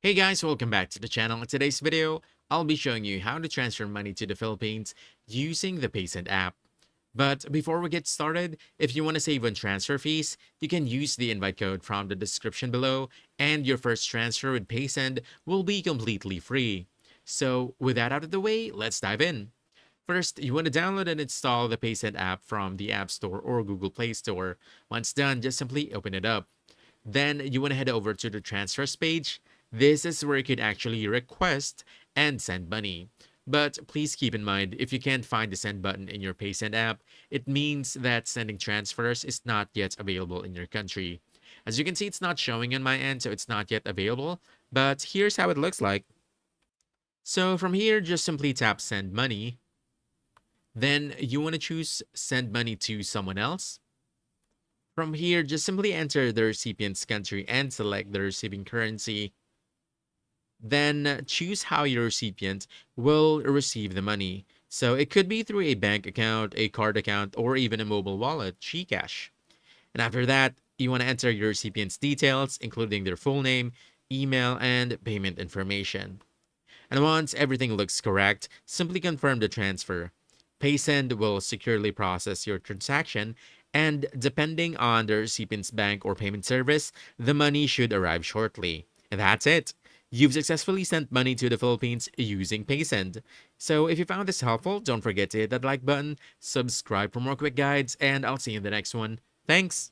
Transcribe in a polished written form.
Hey guys, welcome back to the channel. In today's video, I'll be showing you how to transfer money to the Philippines using the Paysend app. But before we get started, if you want to save on transfer fees, you can use the invite code from the description below, and your first transfer with Paysend will be completely free. So with that out of the way, let's dive in. First, you want to download and install the Paysend app from the App Store or Google Play Store. Once done, just simply open it up. Then you want to head over to the transfers page. This is where you could actually request and send money. But please keep in mind, if you can't find the send button in your Paysend app, it means that sending transfers is not yet available in your country. As you can see, it's not showing on my end, so it's not yet available. But here's how it looks like. So from here, just simply tap send money. Then you want to choose send money to someone else. From here, just simply enter the recipient's country and select the receiving currency. Then choose how your recipient will receive the money. So it could be through a bank account, a card account, or even a mobile wallet, GCash. And after that, you want to enter your recipient's details, including their full name, email, and payment information. And once everything looks correct, simply confirm the transfer. Paysend will securely process your transaction, and depending on the recipient's bank or payment service, the money should arrive shortly. And that's it. You've successfully sent money to the Philippines using Paysend. So if you found this helpful, don't forget to hit that like button, subscribe for more quick guides, and I'll see you in the next one. Thanks!